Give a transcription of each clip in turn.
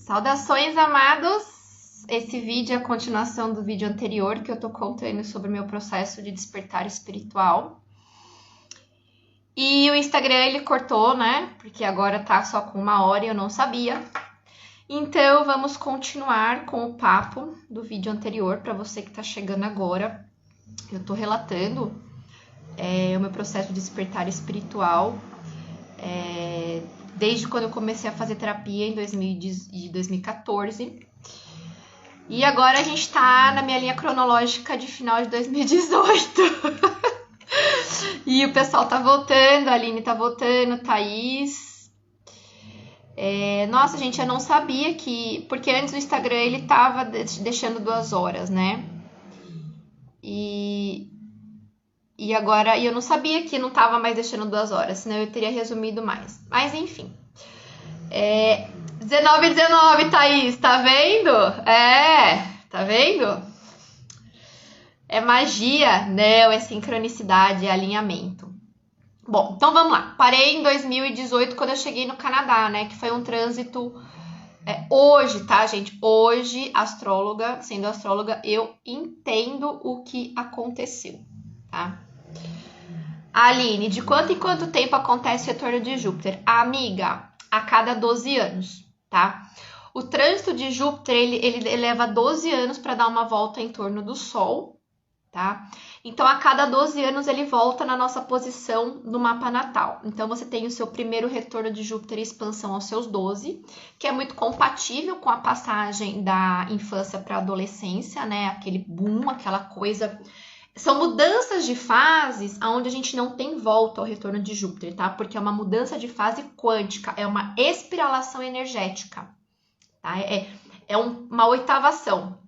Saudações, amados! Esse vídeo é a continuação do vídeo anterior que eu tô contando sobre o meu processo de despertar espiritual. E o Instagram ele cortou, né? Porque agora tá só com 1 hora e eu não sabia. Então vamos continuar com o papo do vídeo anterior para você que tá chegando agora. Eu tô relatando o meu processo de despertar espiritual. Desde quando eu comecei a fazer terapia em 2014. E agora a gente tá na minha linha cronológica de final de 2018. E o pessoal tá voltando, a Aline tá voltando, Thaís. Nossa, gente, eu não sabia que... Porque antes o Instagram, ele tava deixando 2 horas, né? E agora, eu não sabia que não tava mais deixando 2 horas, senão eu teria resumido mais. Mas, enfim. 19, Thaís, tá vendo? Tá vendo? É magia? Não, é sincronicidade, é alinhamento. Bom, então vamos lá. Parei em 2018 quando eu cheguei no Canadá, né? Que foi um trânsito... hoje, tá, gente? Hoje, astróloga, sendo astróloga, eu entendo o que aconteceu, tá? Aline, de quanto em quanto tempo acontece o retorno de Júpiter? Amiga, a cada 12 anos, tá? O trânsito de Júpiter, ele leva 12 anos para dar uma volta em torno do Sol, tá? Então, a cada 12 anos, ele volta na nossa posição no mapa natal. Então, você tem o seu primeiro retorno de Júpiter em expansão aos seus 12, que é muito compatível com a passagem da infância para a adolescência, né? Aquele boom, aquela coisa... São mudanças de fases onde a gente não tem volta ao retorno de Júpiter, tá? Porque é uma mudança de fase quântica, é uma espiralação energética, tá? Uma oitavação.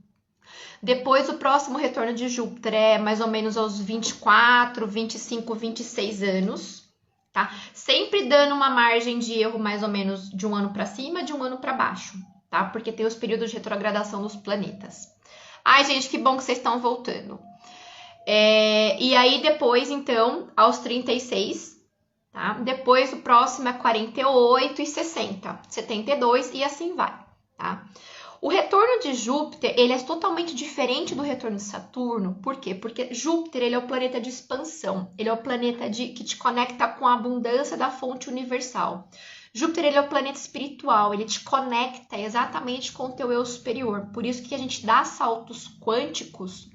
Depois, o próximo retorno de Júpiter é mais ou menos aos 24, 25, 26 anos, tá? Sempre dando uma margem de erro mais ou menos de 1 ano para cima, de 1 ano para baixo, tá? Porque tem os períodos de retrogradação dos planetas. Ai, gente, que bom que vocês estão voltando. E aí, depois, então, aos 36, tá? Depois, o próximo é 48 e 60, 72 e assim vai, tá? O retorno de Júpiter, ele é totalmente diferente do retorno de Saturno. Por quê? Porque Júpiter, ele é o planeta de expansão. Ele é o planeta que te conecta com a abundância da fonte universal. Júpiter, ele é o planeta espiritual. Ele te conecta exatamente com o teu eu superior. Por isso que a gente dá saltos quânticos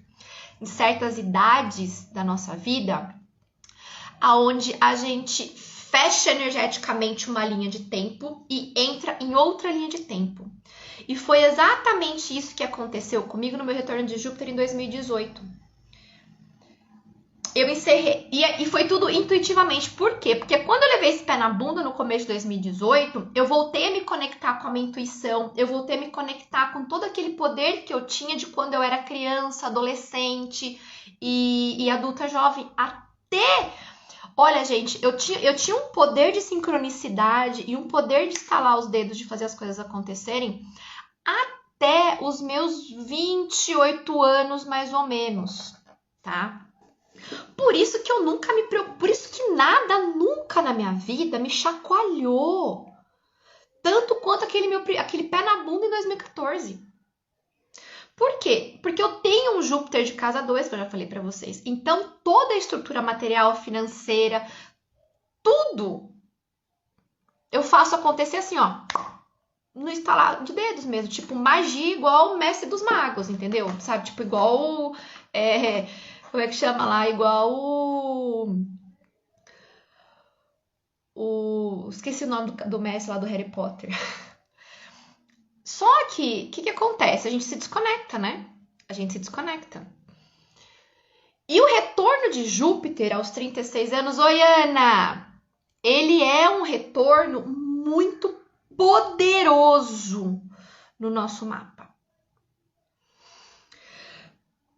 em certas idades da nossa vida, aonde a gente fecha energeticamente uma linha de tempo e entra em outra linha de tempo. E foi exatamente isso que aconteceu comigo no meu retorno de Júpiter em 2018. Eu encerrei, e foi tudo intuitivamente. Por quê? Porque quando eu levei esse pé na bunda no começo de 2018, eu voltei a me conectar com a minha intuição, eu voltei a me conectar com todo aquele poder que eu tinha de quando eu era criança, adolescente e adulta jovem. Olha, gente, eu tinha um poder de sincronicidade e um poder de estalar os dedos, de fazer as coisas acontecerem, até os meus 28 anos, mais ou menos, tá? Por isso que eu nunca me preocupo, por isso que nada nunca na minha vida me chacoalhou tanto quanto aquele pé na bunda em 2014. Por quê? Porque eu tenho um Júpiter de casa 2, que eu já falei pra vocês. Então, toda a estrutura material, financeira, tudo eu faço acontecer assim, ó, no estalar de dedos mesmo. Tipo, magia igual o mestre dos magos, entendeu? Sabe? Tipo, igual... como é que chama lá? Igual esqueci o nome do mestre lá do Harry Potter. Só que, o que acontece? A gente se desconecta, né? A gente se desconecta. E o retorno de Júpiter aos 36 anos, oi, Ana! Ele é um retorno muito poderoso no nosso mapa.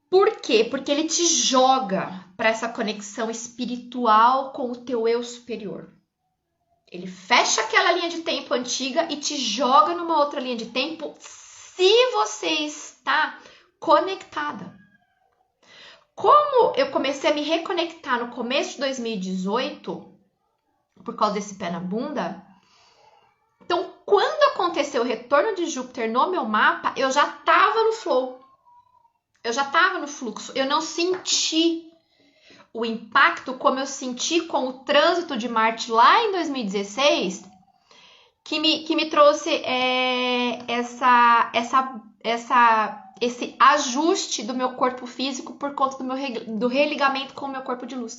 Por quê? Porque ele te joga para essa conexão espiritual com o teu eu superior. Ele fecha aquela linha de tempo antiga e te joga numa outra linha de tempo se você está conectada. Como eu comecei a me reconectar no começo de 2018, por causa desse pé na bunda, então quando aconteceu o retorno de Júpiter no meu mapa, eu já estava no flow. Eu já estava no fluxo. Eu não senti o impacto como eu senti com o trânsito de Marte lá em 2016, que me trouxe esse ajuste do meu corpo físico por conta do religamento com o meu corpo de luz.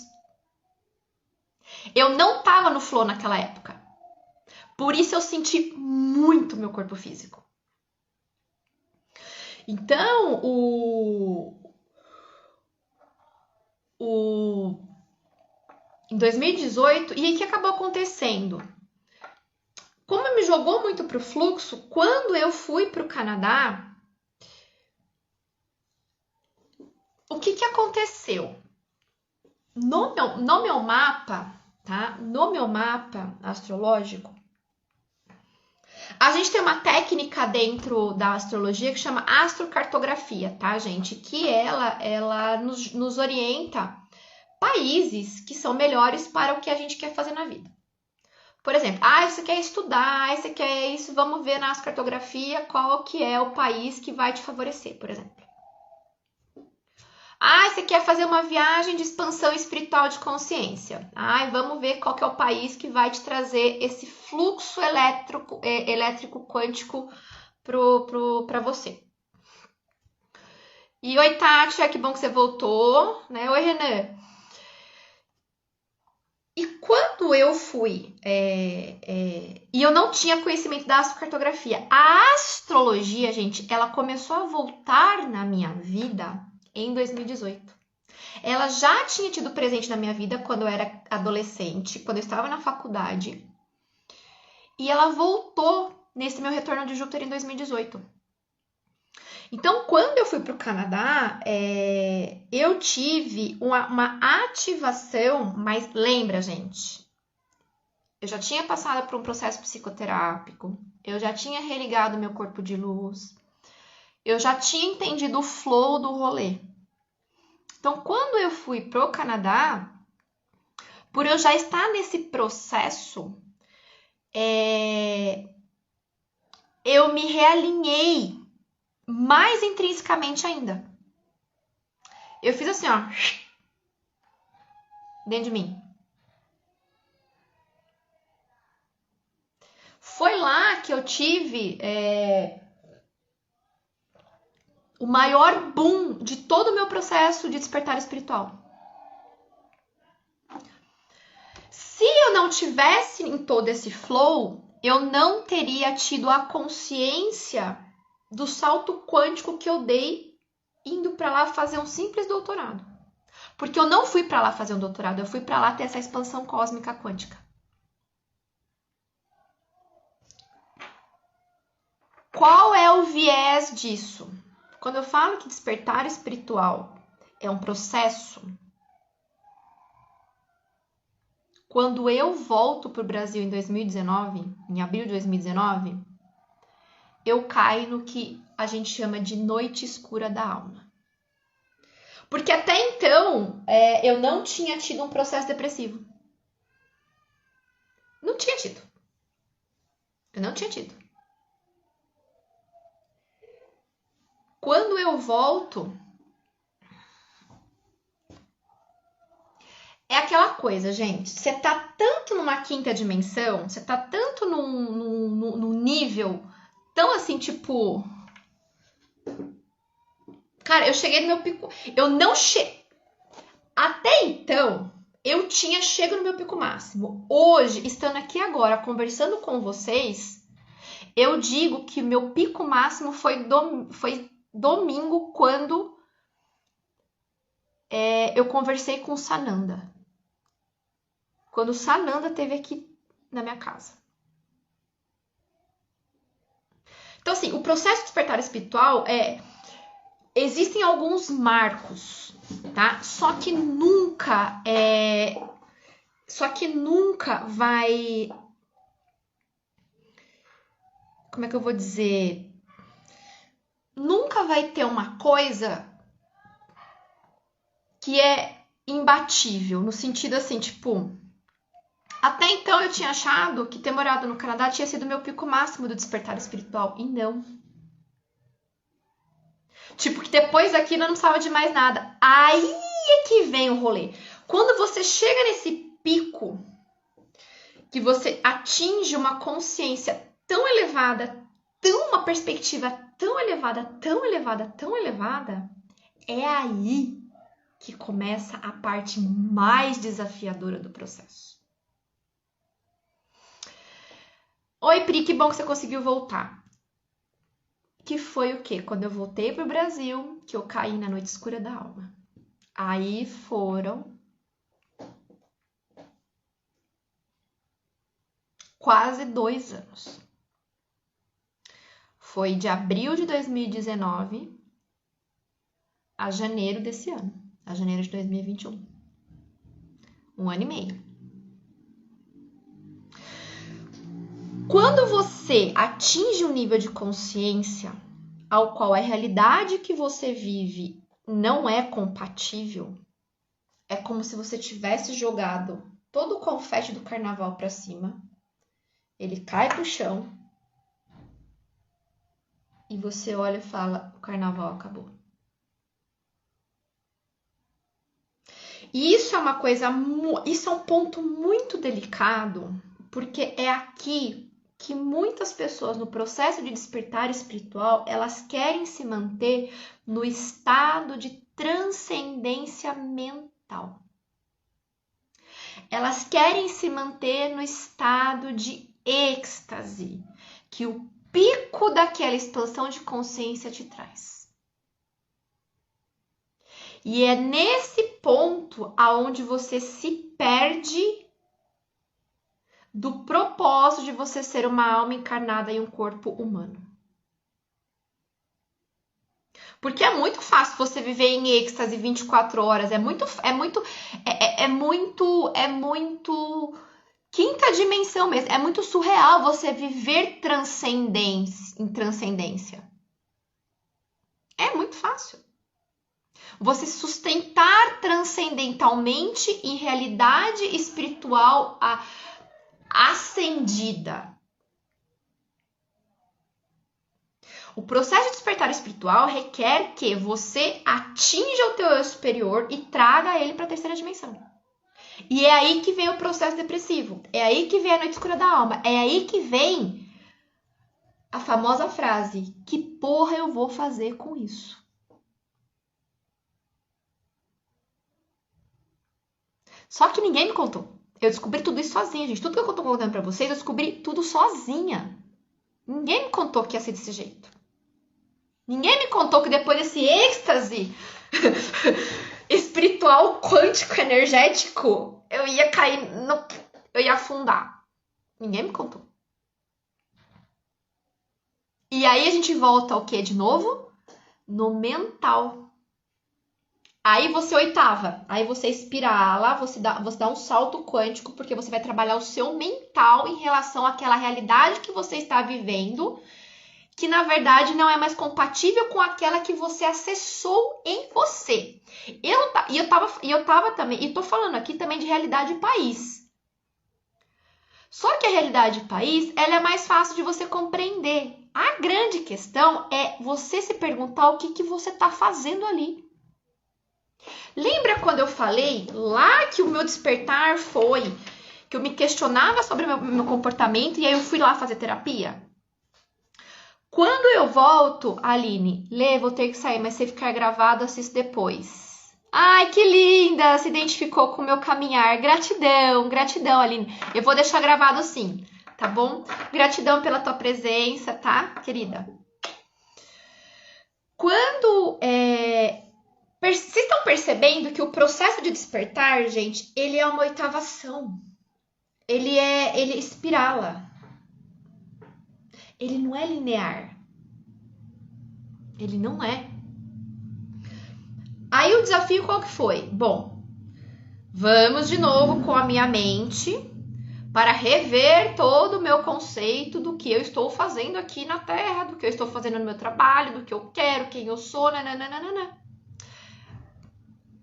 Eu não estava no flow naquela época. Por isso eu senti muito meu corpo físico. Então, em 2018, e aí o que acabou acontecendo? Como me jogou muito pro fluxo, quando eu fui pro Canadá, o que aconteceu? No meu mapa, tá? No meu mapa astrológico, a gente tem uma técnica dentro da astrologia que chama astrocartografia, tá, gente? Que ela nos orienta países que são melhores para o que a gente quer fazer na vida. Por exemplo, você quer estudar, você quer isso, vamos ver na astrocartografia qual que é o país que vai te favorecer, por exemplo. Você quer fazer uma viagem de expansão espiritual de consciência. Vamos ver qual que é o país que vai te trazer esse fluxo elétrico quântico para você. E oi, Tati, que bom que você voltou, né? Oi, Renan. E quando eu fui, e eu não tinha conhecimento da astrocartografia, a astrologia, gente, ela começou a voltar na minha vida em 2018. Ela já tinha tido presente na minha vida quando eu era adolescente, quando eu estava na faculdade. E ela voltou nesse meu retorno de Júpiter em 2018. Então, quando eu fui para o Canadá, eu tive uma ativação, mas lembra, gente, eu já tinha passado por um processo psicoterápico, eu já tinha religado meu corpo de luz, eu já tinha entendido o flow do rolê. Então, quando eu fui para o Canadá, por eu já estar nesse processo, eu me realinhei mais intrinsecamente ainda. Eu fiz assim, ó, dentro de mim. Foi lá que eu tive o maior boom de todo o meu processo de despertar espiritual. Se eu não tivesse em todo esse flow, eu não teria tido a consciência do salto quântico que eu dei indo para lá fazer um simples doutorado. Porque eu não fui para lá fazer um doutorado, eu fui para lá ter essa expansão cósmica quântica. Qual é o viés disso? Quando eu falo que despertar espiritual é um processo, quando eu volto para o Brasil em 2019, em abril de 2019, eu caio no que a gente chama de noite escura da alma. Porque até então, eu não tinha tido um processo depressivo. Não tinha tido. Eu não tinha tido. Quando eu volto, é aquela coisa, gente. Você tá tanto numa quinta dimensão, você tá tanto num nível tão assim, tipo... Cara, eu cheguei no meu pico... Eu não cheguei... Até então, eu tinha chego no meu pico máximo. Hoje, estando aqui agora, conversando com vocês, eu digo que o meu pico máximo foi domingo, quando eu conversei com o Sananda. Quando o Sananda esteve aqui na minha casa. Então, assim, o processo de despertar espiritual existem alguns marcos, tá? Só que nunca vai... Como é que eu vou dizer? Nunca vai ter uma coisa que é imbatível, no sentido assim, tipo... Até então eu tinha achado que ter morado no Canadá tinha sido meu pico máximo do despertar espiritual. E não. Tipo, que depois daquilo eu não precisava de mais nada. Aí é que vem o rolê. Quando você chega nesse pico, que você atinge uma consciência tão elevada, uma perspectiva tão elevada, tão elevada, tão elevada, é aí que começa a parte mais desafiadora do processo. Oi, Pri, que bom que você conseguiu voltar. Que foi o quê? Quando eu voltei pro Brasil, que eu caí na noite escura da alma. Aí foram quase 2 anos. Foi de abril de 2019 a janeiro desse ano. A janeiro de 2021. 1 ano e meio. Quando você atinge um nível de consciência ao qual a realidade que você vive não é compatível, é como se você tivesse jogado todo o confete do carnaval para cima, ele cai pro chão e você olha e fala, o carnaval acabou. E isso é uma coisa, isso é um ponto muito delicado, porque é aqui que muitas pessoas no processo de despertar espiritual, elas querem se manter no estado de transcendência mental. Elas querem se manter no estado de êxtase, que o pico daquela expansão de consciência te traz. E é nesse ponto aonde você se perde do propósito de você ser uma alma encarnada em um corpo humano. Porque é muito fácil você viver em êxtase 24 horas, é muito quinta dimensão mesmo, é muito surreal você viver em transcendência. É muito fácil. Você sustentar transcendentalmente em realidade espiritual ascendida. O processo de despertar espiritual requer que você atinja o teu eu superior e traga ele para a terceira dimensão. E é aí que vem o processo depressivo. É aí que vem a noite escura da alma. É aí que vem a famosa frase: que porra eu vou fazer com isso? Só que ninguém me contou. Eu descobri tudo isso sozinha, gente. Tudo que eu tô contando pra vocês, eu descobri tudo sozinha. Ninguém me contou que ia ser desse jeito. Ninguém me contou que depois desse êxtase espiritual, quântico, energético, eu ia cair eu ia afundar. Ninguém me contou. E aí a gente volta ao quê de novo? No mental. Aí você oitava, aí você espirala, você dá um salto quântico, porque você vai trabalhar o seu mental em relação àquela realidade que você está vivendo, que na verdade não é mais compatível com aquela que você acessou em você. Eu tava também, e tô falando aqui também de realidade país. Só que a realidade país, ela é mais fácil de você compreender. A grande questão é você se perguntar o que você tá fazendo ali. Lembra quando eu falei lá que o meu despertar foi que eu me questionava sobre o meu comportamento e aí eu fui lá fazer terapia? Quando eu volto, Aline, Lê, vou ter que sair, mas se ficar gravado, assisto depois. Ai, que linda! Se identificou com o meu caminhar. Gratidão, gratidão, Aline. Eu vou deixar gravado sim, tá bom? Gratidão pela tua presença, tá, querida? Quando vocês estão percebendo que o processo de despertar, gente, ele é uma oitavação. Ele espirala. Ele não é linear. Ele não é. Aí o desafio qual que foi? Bom, vamos de novo com a minha mente para rever todo o meu conceito do que eu estou fazendo aqui na Terra, do que eu estou fazendo no meu trabalho, do que eu quero, quem eu sou, nananana.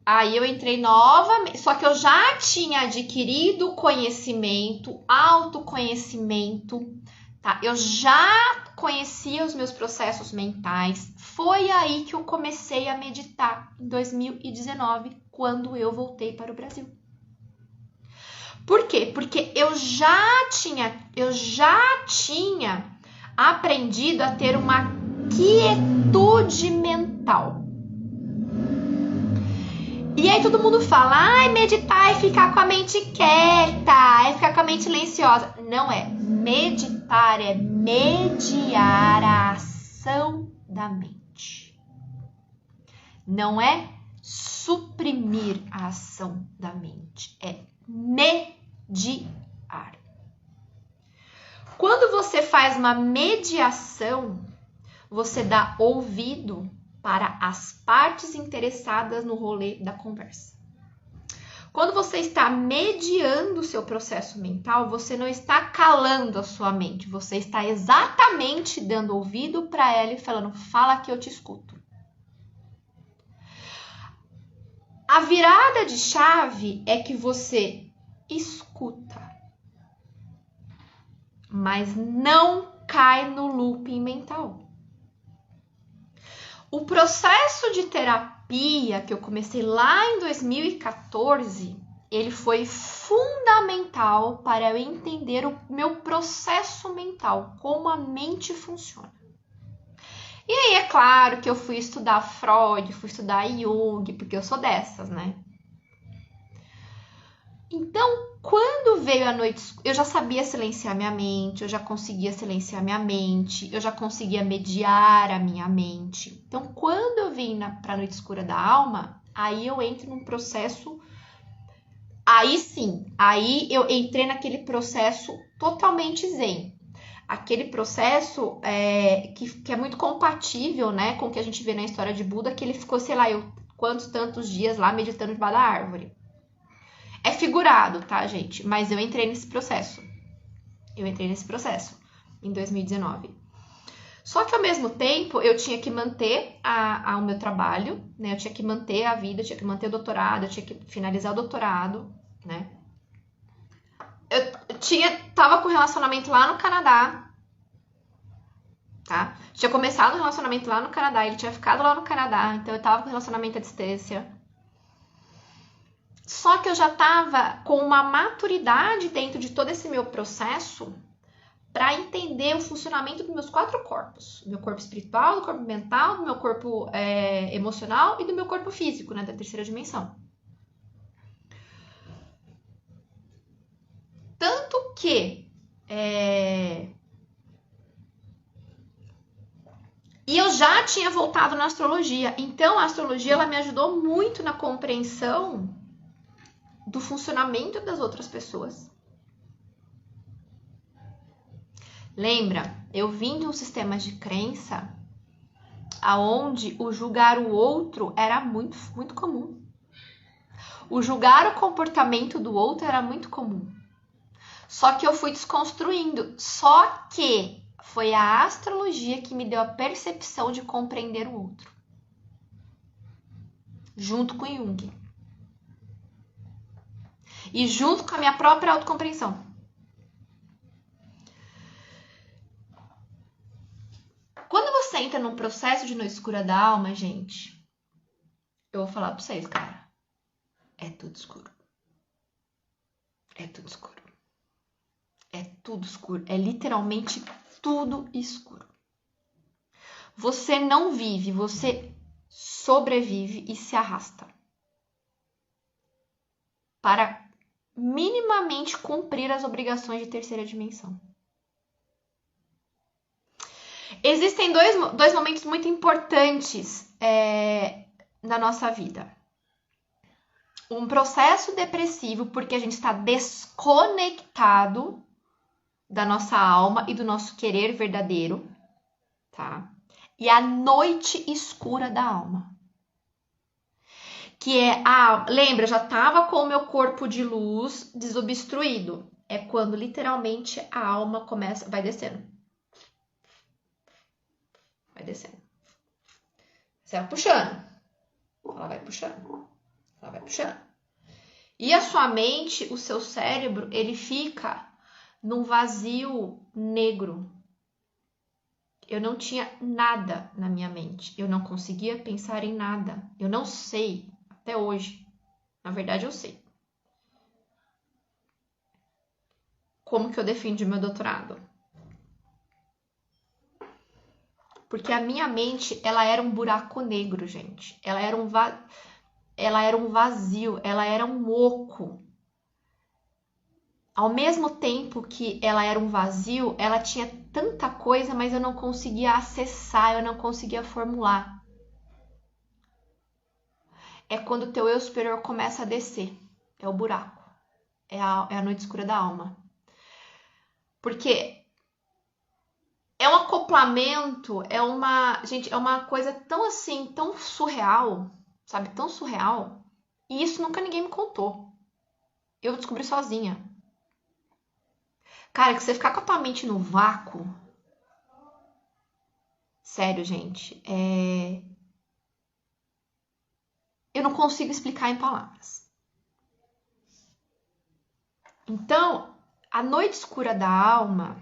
Aí eu entrei novamente, só que eu já tinha adquirido conhecimento, autoconhecimento, tá? Eu já conhecia os meus processos mentais. Foi aí que eu comecei a meditar, em 2019, quando eu voltei para o Brasil. Por quê? Porque eu já tinha aprendido a ter uma quietude mental. E aí todo mundo fala, ai, meditar é ficar com a mente quieta, é ficar com a mente silenciosa. Não é. Meditar é mediar a ação da mente. Não é suprimir a ação da mente. É mediar. Quando você faz uma mediação, você dá ouvido para as partes interessadas no rolê da conversa. Quando você está mediando o seu processo mental, você não está calando a sua mente, você está exatamente dando ouvido para ela e falando, fala que eu te escuto. A virada de chave é que você escuta, mas não cai no looping mental. O processo de terapia que eu comecei lá em 2014, ele foi fundamental para eu entender o meu processo mental, como a mente funciona. E aí, é claro que eu fui estudar Freud, fui estudar Jung, porque eu sou dessas, né? Então, quando veio a noite, eu já sabia silenciar minha mente, eu já conseguia silenciar minha mente, eu já conseguia mediar a minha mente. Então, quando eu vim para a noite escura da alma, aí eu entro num processo, aí sim, aí eu entrei naquele processo totalmente zen. Aquele processo que é muito compatível, né, com o que a gente vê na história de Buda, que ele ficou, sei lá, tantos dias lá meditando debaixo da árvore. É figurado, tá, gente? Mas eu entrei nesse processo. Em 2019. Só que ao mesmo tempo eu tinha que manter o meu trabalho, né? Eu tinha que manter a vida, eu tinha que manter o doutorado, eu tinha que finalizar o doutorado, né? Tava com um relacionamento lá no Canadá, tá? Tinha começado um relacionamento lá no Canadá, ele tinha ficado lá no Canadá, então eu tava com um relacionamento à distância. Só que eu já estava com uma maturidade dentro de todo esse meu processo para entender o funcionamento dos meus 4 corpos. Do meu corpo espiritual, do corpo mental, do meu corpo emocional e do meu corpo físico, né, da terceira dimensão. Tanto que... E eu já tinha voltado na astrologia. Então, a astrologia ela me ajudou muito na compreensão do funcionamento das outras pessoas. Lembra, eu vim de um sistema de crença aonde o julgar o outro era muito, muito comum. O julgar o comportamento do outro era muito comum. Só que eu fui desconstruindo. Só que foi a astrologia que me deu a percepção de compreender o outro. Junto com Jung. E junto com a minha própria autocompreensão. Quando você entra num processo de noite escura da alma, gente, eu vou falar pra vocês, cara, é tudo escuro. É tudo escuro. É tudo escuro. É literalmente tudo escuro. Você não vive, você sobrevive e se arrasta para minimamente cumprir as obrigações de terceira dimensão. Existem dois momentos muito importantes na nossa vida. Um processo depressivo, porque a gente está desconectado da nossa alma e do nosso querer verdadeiro, tá? E a noite escura da alma. Que é lembra, eu já estava com o meu corpo de luz desobstruído. É quando literalmente a alma vai descendo. Vai descendo. Você vai puxando. Ela vai puxando. Ela vai puxando. E a sua mente, o seu cérebro, ele fica num vazio negro. Eu não tinha nada na minha mente. Eu não conseguia pensar em nada. Eu não sei, até hoje. Na verdade, eu sei. Como que eu defendi meu doutorado? Porque a minha mente, ela era um buraco negro, gente. Ela era um vazio, ela era um oco. Ao mesmo tempo que ela era um vazio, ela tinha tanta coisa, mas eu não conseguia acessar, eu não conseguia formular. É quando o teu eu superior começa a descer. É o buraco. É a noite escura da alma. Porque é um acoplamento, gente, é uma coisa tão assim, tão surreal, sabe? Tão surreal. E isso nunca ninguém me contou. Eu descobri sozinha. Cara, que você ficar com a tua mente no vácuo. Sério, gente. Eu não consigo explicar em palavras. Então, a noite escura da alma,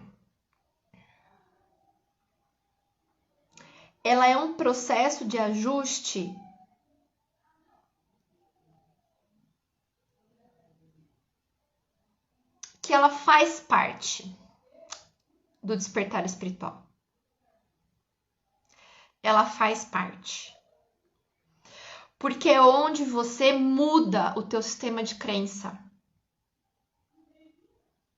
ela é um processo de ajuste que ela faz parte do despertar espiritual. Ela faz parte. Porque é onde você muda o teu sistema de crença.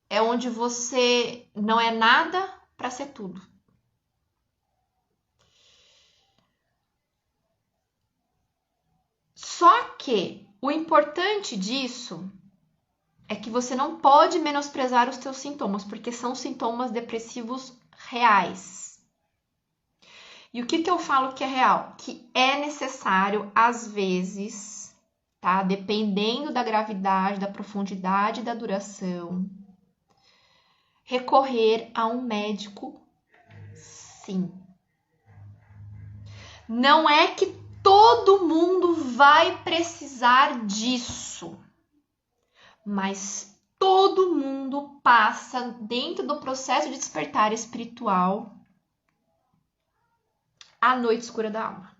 É onde você não é nada para ser tudo. Só que o importante disso é que você não pode menosprezar os teus sintomas, porque são sintomas depressivos reais. E o que eu falo que é real? Que é necessário, às vezes, tá? Dependendo da gravidade, da profundidade, da duração, recorrer a um médico, sim. Não é que todo mundo vai precisar disso, mas todo mundo passa dentro do processo de despertar espiritual a noite escura da alma.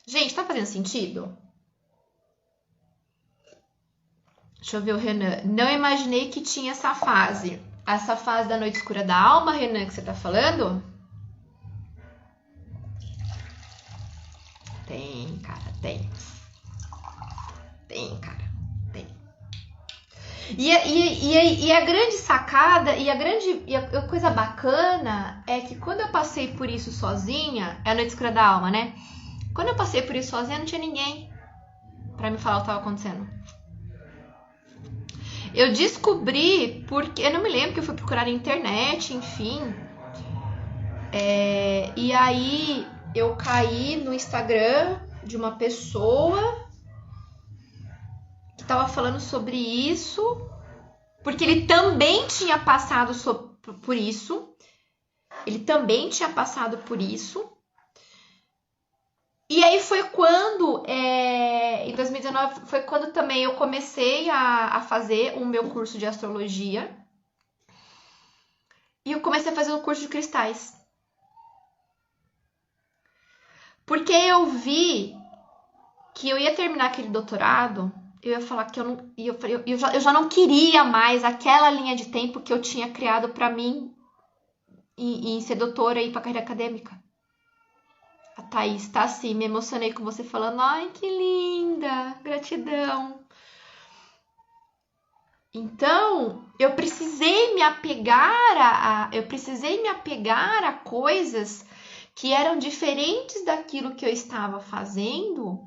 Gente, tá fazendo sentido? Deixa eu ver o Renan. Não imaginei que tinha essa fase. Essa fase da noite escura da alma, Renan, que você tá falando? Tem, cara, tem. Tem, cara, tem. E a grande sacada e a coisa bacana é que quando eu passei por isso sozinha, é a noite escura da alma, né? Quando eu passei por isso sozinha, não tinha ninguém pra me falar o que tava acontecendo. Eu descobri porque eu não me lembro que eu fui procurar na internet, enfim. E aí eu caí no Instagram de uma pessoa que tava falando sobre isso, porque ele também tinha passado por isso. Ele também tinha passado por isso. E aí foi quando, em 2019, foi quando também eu comecei a fazer o meu curso de astrologia. E eu comecei a fazer o curso de cristais. Porque eu vi que eu ia terminar aquele doutorado, eu ia falar que eu já não queria mais aquela linha de tempo que eu tinha criado para mim em ser doutora e ir pra carreira acadêmica. A Thaís tá assim, me emocionei com você falando, ai que linda, gratidão. Então, eu precisei me apegar a coisas que eram diferentes daquilo que eu estava fazendo,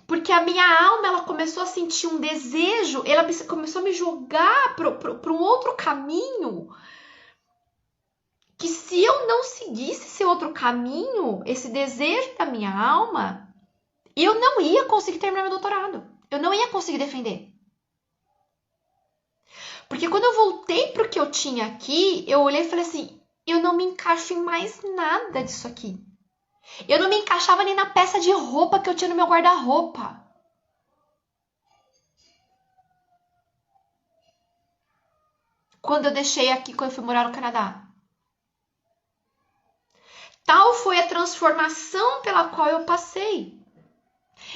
porque a minha alma ela começou a sentir um desejo, ela começou a me jogar para um outro caminho, que se eu não seguisse esse outro caminho, esse desejo da minha alma, eu não ia conseguir terminar meu doutorado, eu não ia conseguir defender. Porque quando eu voltei para o que eu tinha aqui, eu olhei e falei assim, eu não me encaixo em mais nada disso aqui. Eu não me encaixava nem na peça de roupa que eu tinha no meu guarda-roupa. Quando eu deixei aqui, quando eu fui morar no Canadá. Tal foi a transformação pela qual eu passei.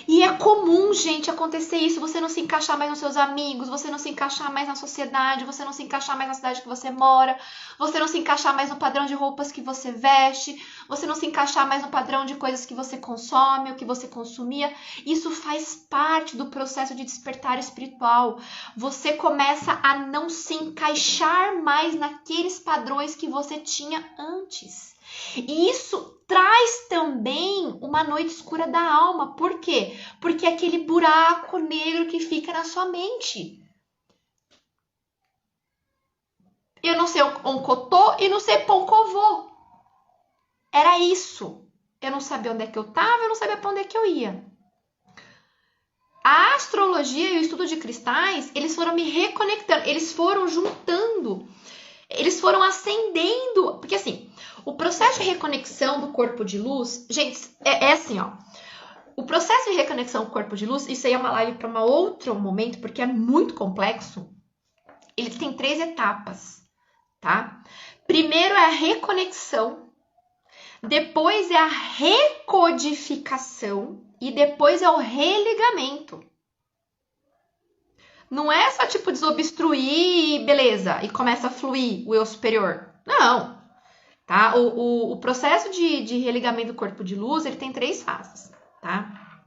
E é comum, gente, acontecer isso, você não se encaixar mais nos seus amigos, você não se encaixar mais na sociedade, você não se encaixar mais na cidade que você mora, você não se encaixar mais no padrão de roupas que você veste, você não se encaixar mais no padrão de coisas que você consome, o que você consumia. Isso faz parte do processo de despertar espiritual. Você começa a não se encaixar mais naqueles padrões que você tinha antes. E isso traz também uma noite escura da alma. Por quê? Porque é aquele buraco negro que fica na sua mente. Eu não sei onde eu tô e não sei pra onde eu vou. Era isso. Eu não sabia onde é que eu tava, eu não sabia pra onde é que eu ia. A astrologia e o estudo de cristais, eles foram me reconectando, eles foram juntando, eles foram acendendo. Porque assim, o processo de reconexão do corpo de luz, gente, é assim, ó. O processo de reconexão do corpo de luz, isso aí é uma live para um outro momento, porque é muito complexo. Ele tem 3 etapas, tá? Primeiro é a reconexão, depois é a recodificação e depois é o religamento. Não é só tipo desobstruir e beleza, e começa a fluir o eu superior. Não. Tá? O processo de religamento do corpo de luz, ele tem 3 fases, tá?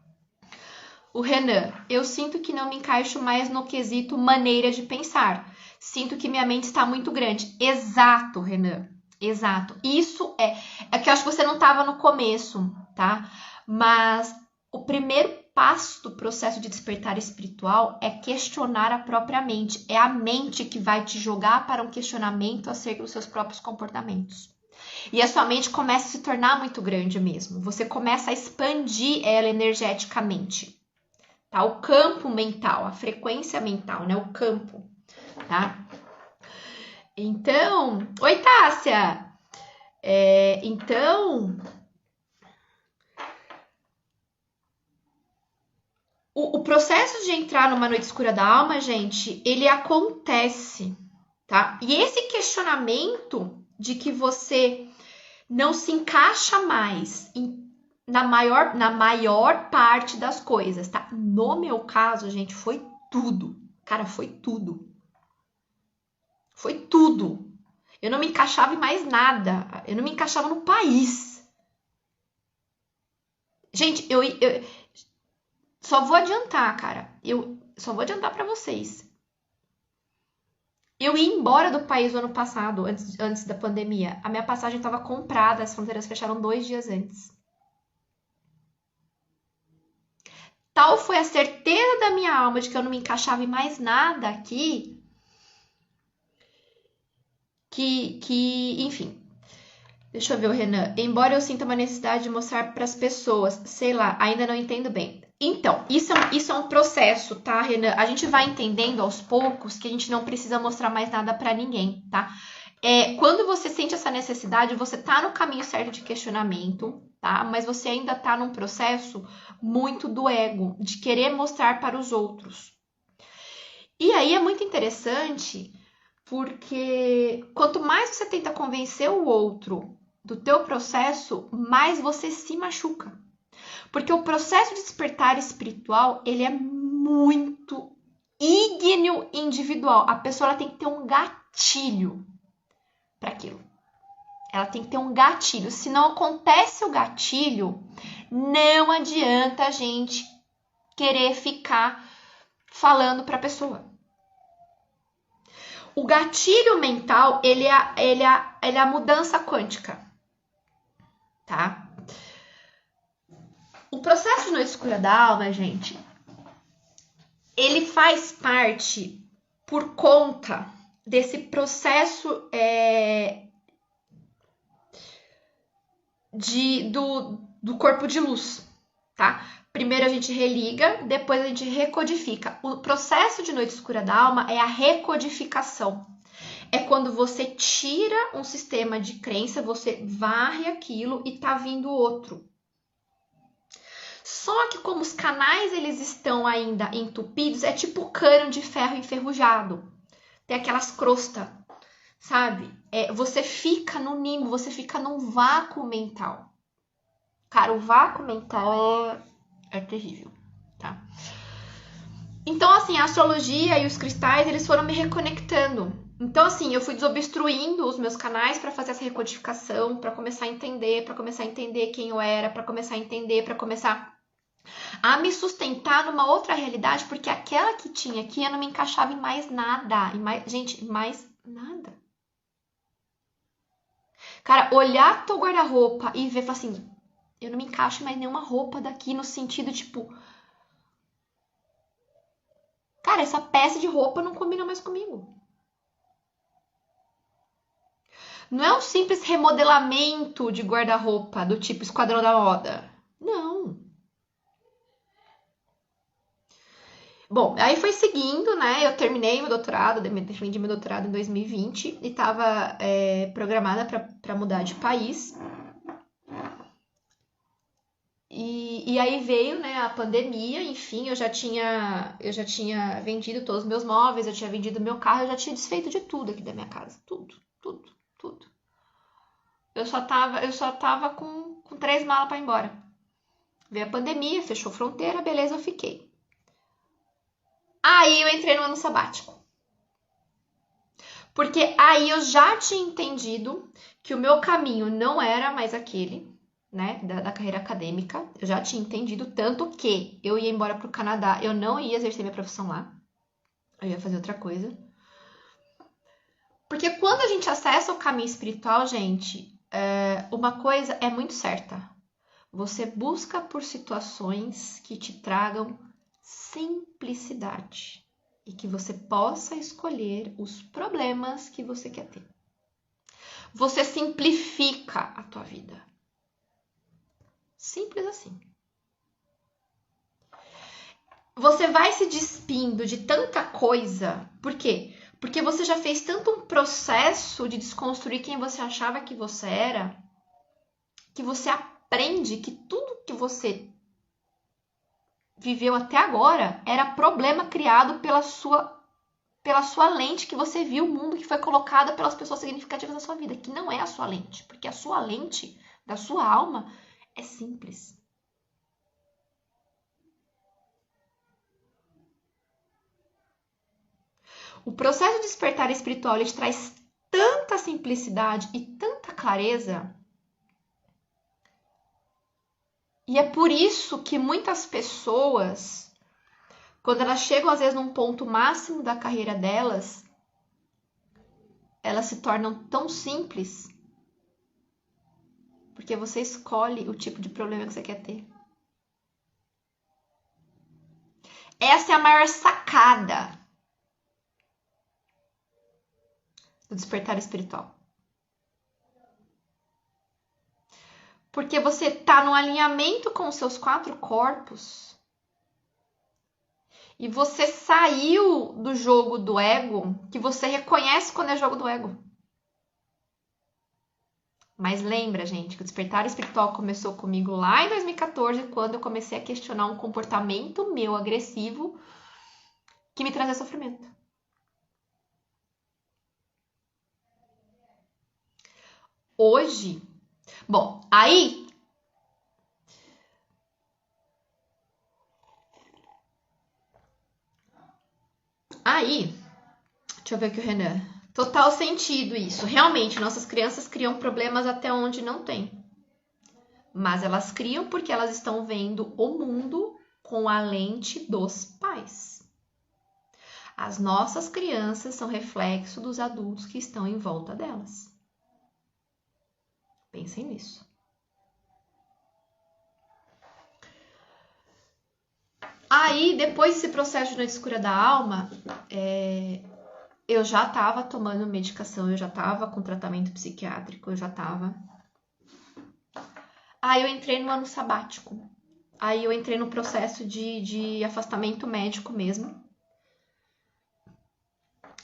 O Renan, eu sinto que não me encaixo mais no quesito maneira de pensar. Sinto que minha mente está muito grande. Exato, Renan. Exato. Isso é que eu acho que você não estava no começo, tá? Mas o primeiro passo do processo de despertar espiritual é questionar a própria mente. É a mente que vai te jogar para um questionamento acerca dos seus próprios comportamentos. E a sua mente começa a se tornar muito grande mesmo. Você começa a expandir ela energeticamente. Tá? O campo mental, a frequência mental, né? O campo, tá? Então... Oi, Tássia! Então... O processo de entrar numa noite escura da alma, gente, ele acontece, tá? E esse questionamento de que você não se encaixa mais na maior parte das coisas, tá? No meu caso, gente, foi tudo. Cara, foi tudo. Foi tudo. Eu não me encaixava em mais nada. Eu não me encaixava no país. Gente, eu só vou adiantar, cara. Eu só vou adiantar pra vocês. Eu ia embora do país o ano passado, antes da pandemia. A minha passagem estava comprada, as fronteiras fecharam 2 dias antes. Tal foi a certeza da minha alma de que eu não me encaixava em mais nada aqui, enfim. Deixa eu ver o Renan. Embora eu sinta uma necessidade de mostrar para as pessoas, sei lá, ainda não entendo bem. Então, isso é um processo, tá, Renan? A gente vai entendendo aos poucos que a gente não precisa mostrar mais nada para ninguém, tá? Quando você sente essa necessidade, você tá no caminho certo de questionamento, tá? Mas você ainda tá num processo muito do ego, de querer mostrar para os outros. E aí é muito interessante, porque quanto mais você tenta convencer o outro do teu processo, mais você se machuca. Porque o processo de despertar espiritual, ele é muito ígneo individual. A pessoa ela tem que ter um gatilho para aquilo. Ela tem que ter um gatilho. Se não acontece o gatilho, não adianta a gente querer ficar falando para a pessoa. O gatilho mental, ele é a mudança quântica, tá? O processo de noite escura da alma, gente, ele faz parte por conta desse processo do corpo de luz, tá? Primeiro a gente religa, depois a gente recodifica. O processo de noite escura da alma é a recodificação. É quando você tira um sistema de crença, você varre aquilo e tá vindo outro. Só que como os canais eles estão ainda entupidos, é tipo cano de ferro enferrujado. Tem aquelas crostas, sabe? Você fica no limbo, você fica num vácuo mental. Cara, o vácuo mental é terrível, tá? Então, assim, a astrologia e os cristais, eles foram me reconectando. Então, assim, eu fui desobstruindo os meus canais para fazer essa recodificação, para começar a entender quem eu era, para começar a entender, para começar a me sustentar numa outra realidade, porque aquela que tinha aqui eu não me encaixava em mais nada. Mais nada. Cara, olhar teu guarda-roupa e ver, falar assim, eu não me encaixo em mais nenhuma roupa daqui, no sentido, tipo, cara, essa peça de roupa não combina mais comigo. Não é um simples remodelamento de guarda-roupa do tipo Esquadrão da Moda. Não. Bom, aí foi seguindo, né? Eu terminei meu doutorado, defendi meu doutorado em 2020 e estava programada para mudar de país. E aí veio, né, a pandemia, enfim, eu já tinha vendido todos os meus móveis, eu tinha vendido meu carro, eu já tinha desfeito de tudo aqui da minha casa. Tudo. Eu só tava com 3 malas para ir embora. Veio a pandemia, fechou fronteira, beleza, eu fiquei. Aí eu entrei no ano sabático. Porque aí eu já tinha entendido que o meu caminho não era mais aquele, né, da carreira acadêmica. Eu já tinha entendido, tanto que eu ia embora pro Canadá, eu não ia exercer minha profissão lá. Eu ia fazer outra coisa. Porque quando a gente acessa o caminho espiritual, gente, uma coisa é muito certa. Você busca por situações que te tragam simplicidade e que você possa escolher os problemas que você quer ter. Você simplifica a tua vida. Simples assim. Você vai se despindo de tanta coisa. Por quê? Porque você já fez tanto um processo de desconstruir quem você achava que você era, que você aprende que tudo que você viveu até agora era problema criado pela sua lente que você viu o mundo, que foi colocada pelas pessoas significativas da sua vida, que não é a sua lente, porque a sua lente da sua alma é simples. O processo de despertar espiritual ele te traz tanta simplicidade e tanta clareza. E é por isso que muitas pessoas, quando elas chegam às vezes num ponto máximo da carreira delas, elas se tornam tão simples porque você escolhe o tipo de problema que você quer ter. Essa é a maior sacada do despertar espiritual. Porque você está no alinhamento com os seus 4 corpos e você saiu do jogo do ego, que você reconhece quando é jogo do ego. Mas lembra, gente, que o despertar espiritual começou comigo lá em 2014, quando eu comecei a questionar um comportamento meu agressivo que me trazia sofrimento. Hoje, bom, aí deixa eu ver aqui o Renan. Total sentido isso. Realmente, nossas crianças criam problemas até onde não tem. Mas elas criam porque elas estão vendo o mundo com a lente dos pais. As nossas crianças são reflexo dos adultos que estão em volta delas. Pensem nisso. Aí, depois desse processo de noite escura da alma, eu já estava tomando medicação, eu já estava com tratamento psiquiátrico, eu já estava. Aí eu entrei no ano sabático. Aí eu entrei no processo de afastamento médico mesmo.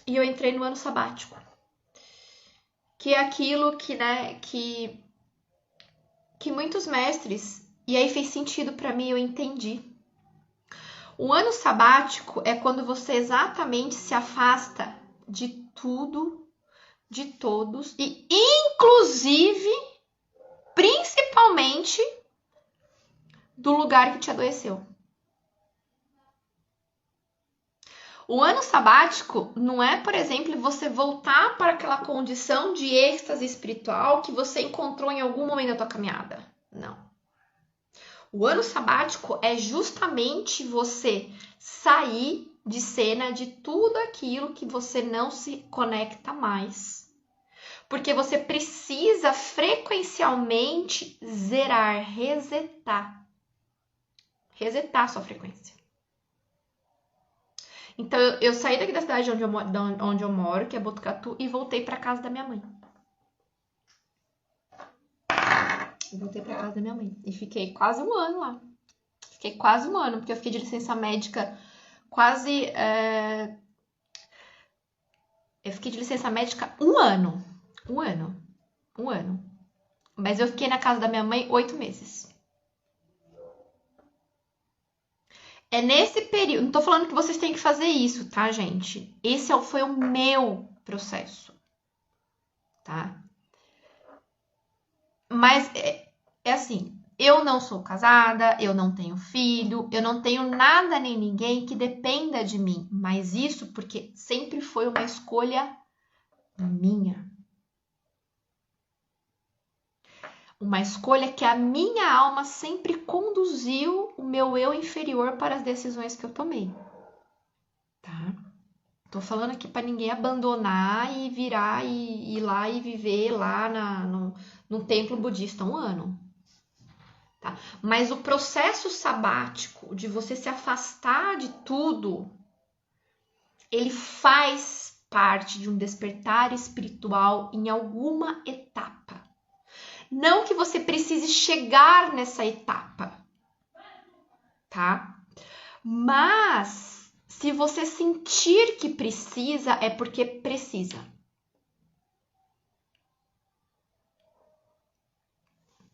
E eu entrei no ano sabático. Que é aquilo que, né, que muitos mestres E aí fez sentido para mim, eu entendi. O ano sabático é quando você exatamente se afasta de tudo, de todos e inclusive, principalmente, do lugar que te adoeceu. O ano sabático não é, por exemplo, você voltar para aquela condição de êxtase espiritual que você encontrou em algum momento da tua caminhada. Não. O ano sabático é justamente você sair de cena de tudo aquilo que você não se conecta mais. Porque você precisa frequencialmente zerar, resetar. Resetar a sua frequência. Então, eu saí daqui da cidade onde eu moro, que é Botucatu, e voltei para casa da minha mãe. Voltei para casa da minha mãe. E fiquei quase um ano lá. Fiquei quase um ano, porque eu fiquei de licença médica quase... Eu fiquei de licença médica um ano. Um ano. Mas eu fiquei na casa da minha mãe 8 meses. É nesse período... Não tô falando que vocês têm que fazer isso, tá, gente? Esse foi o meu processo. Tá? Mas é assim... Eu não sou casada, eu não tenho filho, eu não tenho nada nem ninguém que dependa de mim. Mas isso porque sempre foi uma escolha minha. Uma escolha que a minha alma sempre conduziu o meu eu inferior para as decisões que eu tomei. Tá? Tô falando aqui para ninguém abandonar e virar e ir lá e viver lá no templo budista um ano. Tá? Mas o processo sabático de você se afastar de tudo, ele faz parte de um despertar espiritual em alguma etapa. Não que você precise chegar nessa etapa, tá? Mas se você sentir que precisa, é porque precisa.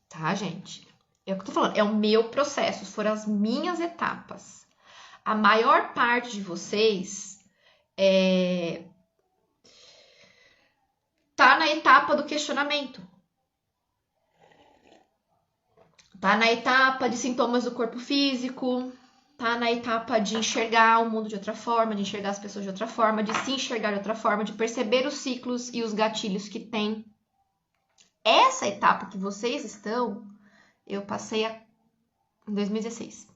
Tá, gente? É o que eu tô falando, é o meu processo, foram as minhas etapas. A maior parte de vocês tá na etapa do questionamento. Tá na etapa de sintomas do corpo físico, tá na etapa de enxergar o mundo de outra forma, de enxergar as pessoas de outra forma, de se enxergar de outra forma, de perceber os ciclos e os gatilhos que tem. Essa etapa que vocês estão, eu passei em 2016.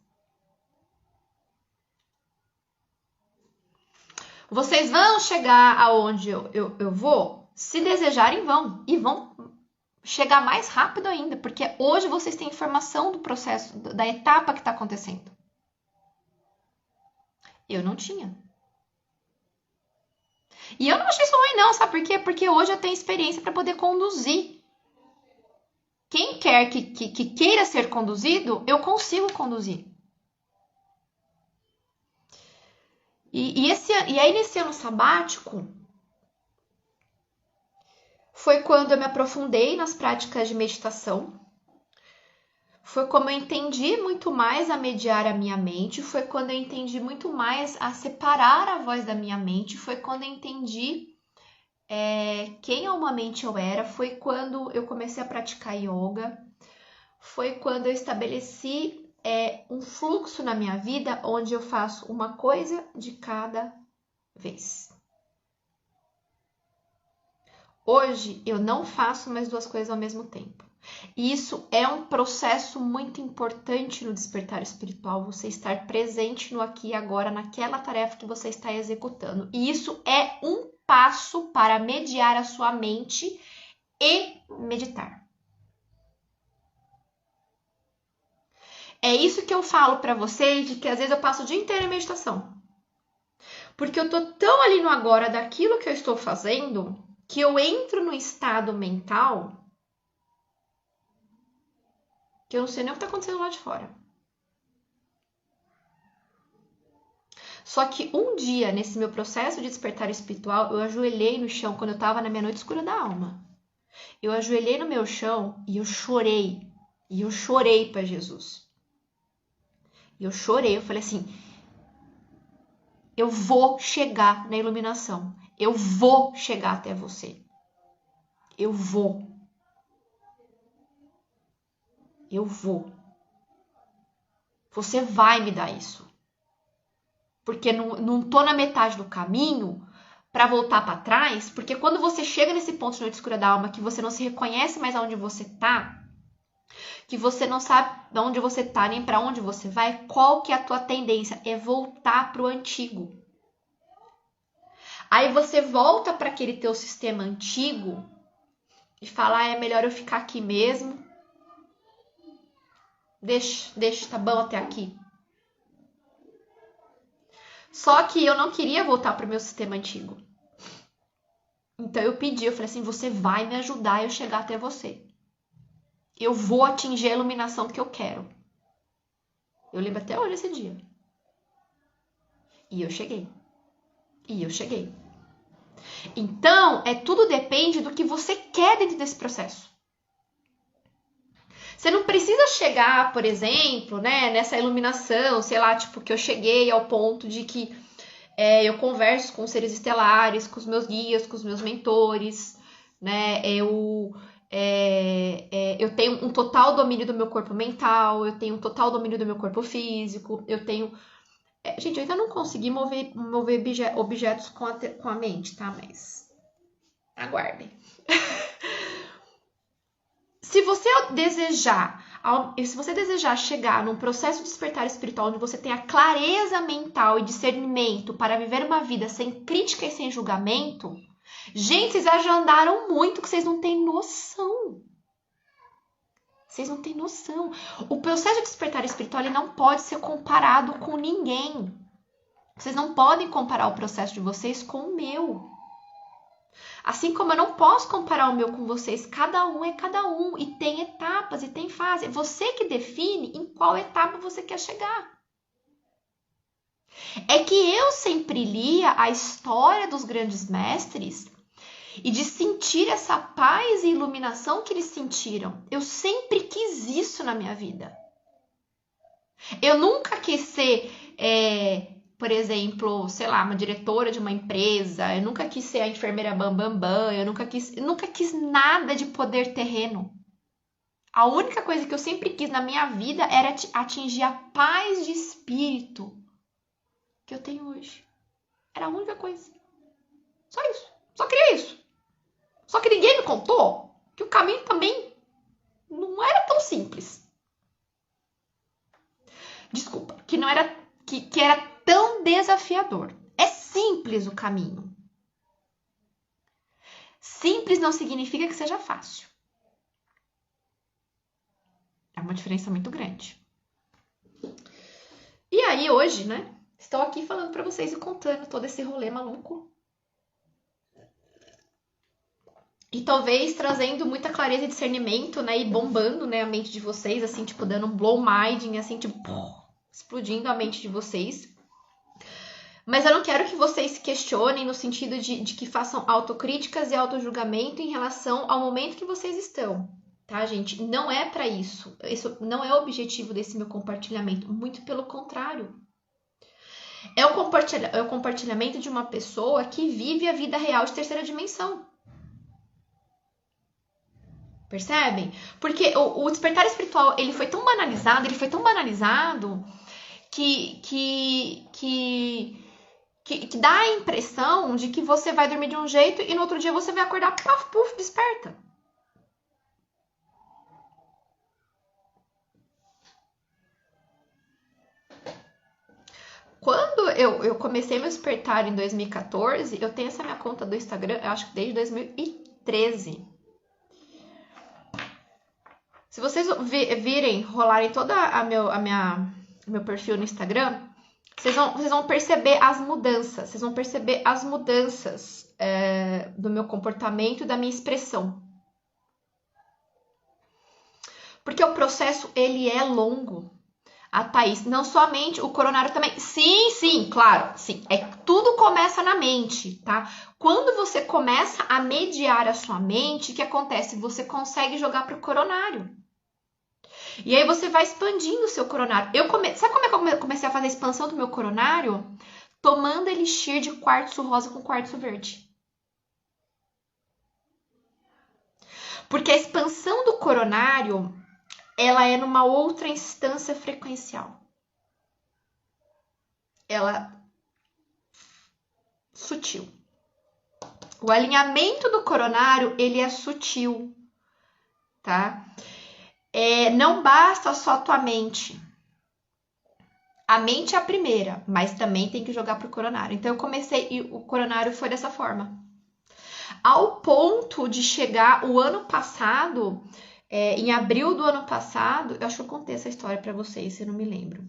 Vocês vão chegar aonde eu vou? Se desejarem, vão. E vão chegar mais rápido ainda, porque hoje vocês têm informação do processo, da etapa que está acontecendo. Eu não tinha. E eu não achei isso ruim, não, sabe por quê? Porque hoje eu tenho experiência para poder conduzir. Quem quer que queira ser conduzido, eu consigo conduzir. E aí, nesse ano sabático, foi quando eu me aprofundei nas práticas de meditação. Foi como eu entendi muito mais a mediar a minha mente. Foi quando eu entendi muito mais a separar a voz da minha mente. Foi quando eu entendi quem almamente eu era. Foi quando eu comecei a praticar yoga. Foi quando eu estabeleci um fluxo na minha vida onde eu faço uma coisa de cada vez. Hoje eu não faço mais duas coisas ao mesmo tempo. E isso é um processo muito importante no despertar espiritual, você estar presente no aqui e agora, naquela tarefa que você está executando. E isso é um passo para mediar a sua mente e meditar. É isso que eu falo para vocês, de que às vezes eu passo o dia inteiro em meditação. Porque eu tô tão ali no agora daquilo que eu estou fazendo, que eu entro no estado mental que eu não sei nem o que tá acontecendo lá de fora. Só que um dia, nesse meu processo de despertar espiritual, eu ajoelhei no chão quando eu tava na minha noite escura da alma. Eu ajoelhei no meu chão e eu chorei. E eu chorei para Jesus. E eu chorei, eu falei assim, eu vou chegar na iluminação. Eu vou chegar até você. Eu vou. Eu vou. Você vai me dar isso. Porque não tô na metade do caminho para voltar para trás, porque quando você chega nesse ponto de noite escura da alma, que você não se reconhece mais aonde você tá, que você não sabe de onde você tá, nem para onde você vai, qual que é a tua tendência? É voltar pro antigo. Aí você volta para aquele teu sistema antigo e fala, é melhor eu ficar aqui mesmo. Deixa, tá bom até aqui. Só que eu não queria voltar pro meu sistema antigo. Então eu falei assim, você vai me ajudar a eu chegar até você. Eu vou atingir a iluminação que eu quero. Eu lembro até hoje esse dia. E eu cheguei. Então, tudo depende do que você quer dentro desse processo. Você não precisa chegar, por exemplo, né, nessa iluminação, sei lá, tipo, que eu cheguei ao ponto de que eu converso com seres estelares, com os meus guias, com os meus mentores, né, eu tenho um total domínio do meu corpo mental, eu tenho um total domínio do meu corpo físico, eu tenho... gente, eu ainda não consegui mover objetos com a mente, tá? Mas aguardem. Se você desejar chegar num processo de despertar espiritual onde você tenha clareza mental e discernimento para viver uma vida sem crítica e sem julgamento, gente, vocês já andaram muito que vocês não têm noção. Vocês não têm noção. O processo de despertar espiritual ele não pode ser comparado com ninguém. Vocês não podem comparar o processo de vocês com o meu. Assim como eu não posso comparar o meu com vocês, cada um é cada um, e tem etapas e tem fase. É você que define em qual etapa você quer chegar. É que eu sempre lia a história dos grandes mestres e de sentir essa paz e iluminação que eles sentiram. Eu sempre quis isso na minha vida. Eu nunca quis ser... por exemplo, sei lá, uma diretora de uma empresa, eu nunca quis ser a enfermeira bambambam, eu nunca quis nada de poder terreno. A única coisa que eu sempre quis na minha vida era atingir a paz de espírito que eu tenho hoje. Era a única coisa. Só isso. Só queria isso. Só que ninguém me contou que o caminho também não era tão simples. Desculpa, que não era... que era tão desafiador. É simples o caminho. Simples não significa que seja fácil. É uma diferença muito grande. E aí hoje, né, estou aqui falando para vocês e contando todo esse rolê maluco. E talvez trazendo muita clareza e discernimento, né, e bombando, né, a mente de vocês, assim, tipo, dando um blow minding, assim, tipo, explodindo a mente de vocês. Mas eu não quero que vocês se questionem no sentido de que façam autocríticas e autojulgamento em relação ao momento que vocês estão, tá, gente? Não é para isso. Isso não é o objetivo desse meu compartilhamento. Muito pelo contrário. É o compartilhamento de uma pessoa que vive a vida real de terceira dimensão. Percebem? Porque o despertar espiritual, ele foi tão banalizado que dá a impressão de que você vai dormir de um jeito e no outro dia você vai acordar, puf, desperta. Quando eu comecei a me despertar em 2014, eu tenho essa minha conta do Instagram, eu acho que desde 2013. Se vocês virem, rolarem todo meu perfil no Instagram, vocês vão perceber as mudanças. Vocês vão perceber as mudanças do meu comportamento e da minha expressão. Porque o processo, ele é longo. A Thaís, não somente o coronário também. Sim, claro. Sim, tudo começa na mente, tá? Quando você começa a mediar a sua mente, o que acontece? Você consegue jogar para o coronário. E aí você vai expandindo o seu coronário. Sabe como é que eu comecei a fazer a expansão do meu coronário? Tomando elixir de quartzo rosa com quartzo verde. Porque a expansão do coronário, ela é numa outra instância frequencial. Ela sutil. O alinhamento do coronário, ele é sutil, tá? Não basta só a tua mente. A mente é a primeira, mas também tem que jogar pro coronário. Então eu comecei e o coronário foi dessa forma. Ao ponto de chegar o ano passado, em abril do ano passado, eu acho que eu contei essa história para vocês, se eu não me lembro.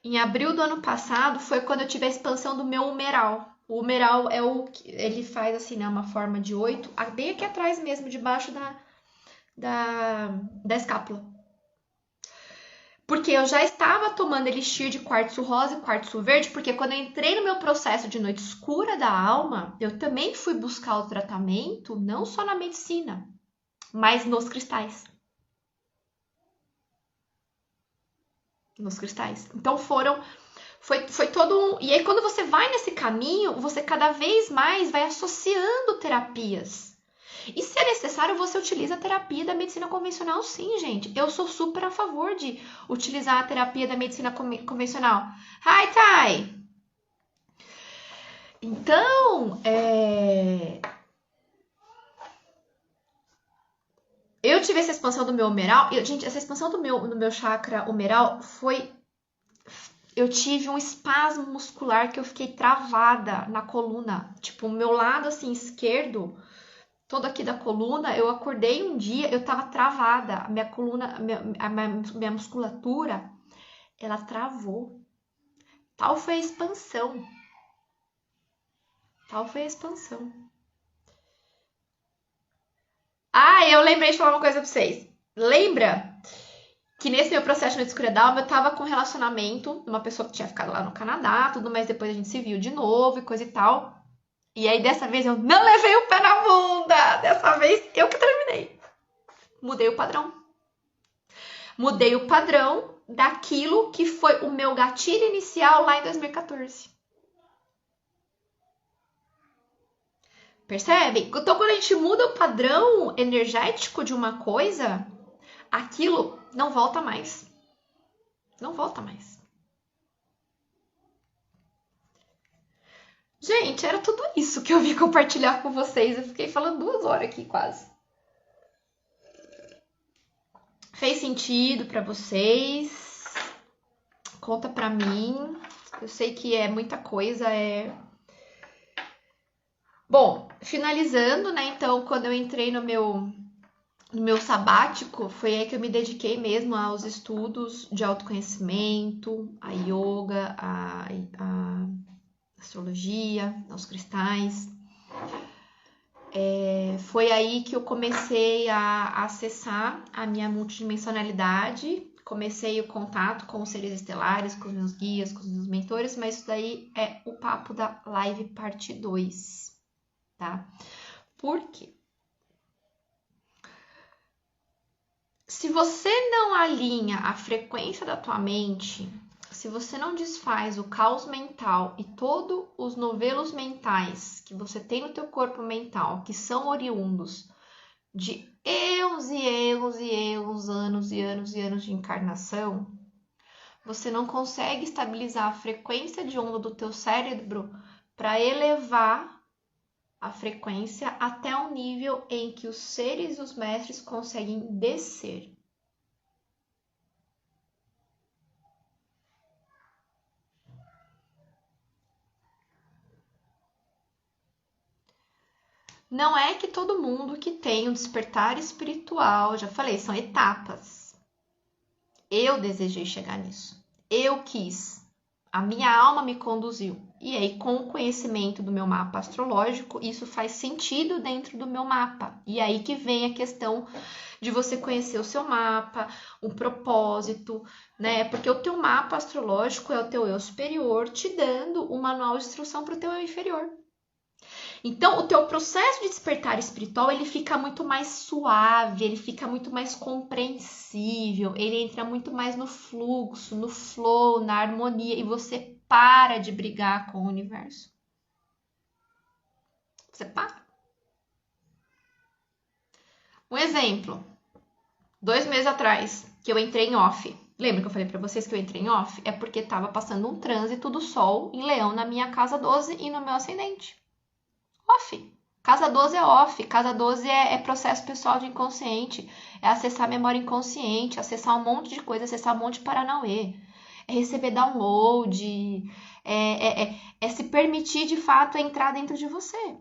Em abril do ano passado foi quando eu tive a expansão do meu humeral. O humeral ele faz assim, né, uma forma de 8, bem aqui atrás mesmo, debaixo da escápula. Porque eu já estava tomando elixir de quartzo rosa e quartzo verde, porque quando eu entrei no meu processo de noite escura da alma, eu também fui buscar o tratamento, não só na medicina, mas nos cristais. Nos cristais. Então foi todo um... E aí quando você vai nesse caminho, você cada vez mais vai associando terapias. E se é necessário, você utiliza a terapia da medicina convencional, sim, gente. Eu sou super a favor de utilizar a terapia da medicina convencional. Hi, Thay! Então, eu tive essa expansão do meu humeral. Gente, essa expansão do meu chakra humeral foi... Eu tive um espasmo muscular que eu fiquei travada na coluna. Tipo, o meu lado, assim, esquerdo... todo aqui da coluna, eu acordei um dia, eu tava travada, a minha coluna, minha musculatura, ela travou. Tal foi a expansão. Eu lembrei de falar uma coisa pra vocês. Lembra que nesse meu processo de noite escura da alma, eu tava com um relacionamento, uma pessoa que tinha ficado lá no Canadá, tudo, mas depois a gente se viu de novo e coisa e tal. E aí, dessa vez, eu não levei o pé na bunda. Dessa vez, eu que terminei. Mudei o padrão. Mudei o padrão daquilo que foi o meu gatilho inicial lá em 2014. Percebe? Então, quando a gente muda o padrão energético de uma coisa, aquilo não volta mais. Não volta mais. Gente, era tudo isso que eu vim compartilhar com vocês. Eu fiquei falando 2 horas aqui quase. Fez sentido pra vocês? Conta pra mim. Eu sei que é muita coisa, Bom, finalizando, né? Então, quando eu entrei no meu sabático, foi aí que eu me dediquei mesmo aos estudos de autoconhecimento, a yoga, a astrologia, aos cristais. Foi aí que eu comecei a acessar a minha multidimensionalidade, comecei o contato com os seres estelares, com os meus guias, com os meus mentores, mas isso daí é o papo da live parte 2, tá? Por quê? Se você não alinha a frequência da tua mente, se você não desfaz o caos mental e todos os novelos mentais que você tem no teu corpo mental, que são oriundos de erros e erros e erros, anos e anos e anos de encarnação, você não consegue estabilizar a frequência de onda do teu cérebro para elevar a frequência até um nível em que os seres e os mestres conseguem descer. Não é que todo mundo que tem um despertar espiritual, já falei, são etapas. Eu desejei chegar nisso. Eu quis. A minha alma me conduziu. E aí, com o conhecimento do meu mapa astrológico, isso faz sentido dentro do meu mapa. E aí que vem a questão de você conhecer o seu mapa, o propósito, né? Porque o teu mapa astrológico é o teu eu superior te dando um manual de instrução para o teu eu inferior. Então, o teu processo de despertar espiritual, ele fica muito mais suave, ele fica muito mais compreensível, ele entra muito mais no fluxo, no flow, na harmonia, e você para de brigar com o universo. Você para. Um exemplo. 2 meses atrás, que eu entrei em off. Lembra que eu falei pra vocês que eu entrei em off? É porque tava passando um trânsito do Sol em Leão na minha casa 12 e no meu ascendente. Off. Casa 12 é off. Casa 12 é processo pessoal de inconsciente. É acessar a memória inconsciente, acessar um monte de coisa, acessar um monte de paranauê. É receber download. É se permitir, de fato, entrar dentro de você.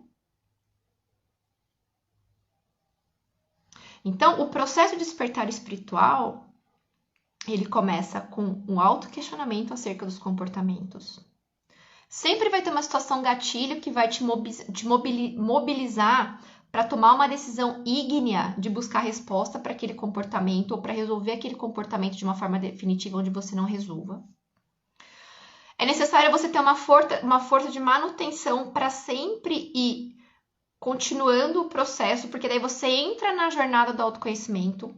Então, o processo de despertar espiritual, ele começa com um autoquestionamento acerca dos comportamentos. Sempre vai ter uma situação gatilho que vai te mobilizar para tomar uma decisão ígnea de buscar resposta para aquele comportamento ou para resolver aquele comportamento de uma forma definitiva onde você não resolva. É necessário você ter uma força de manutenção para sempre ir continuando o processo, porque daí você entra na jornada do autoconhecimento,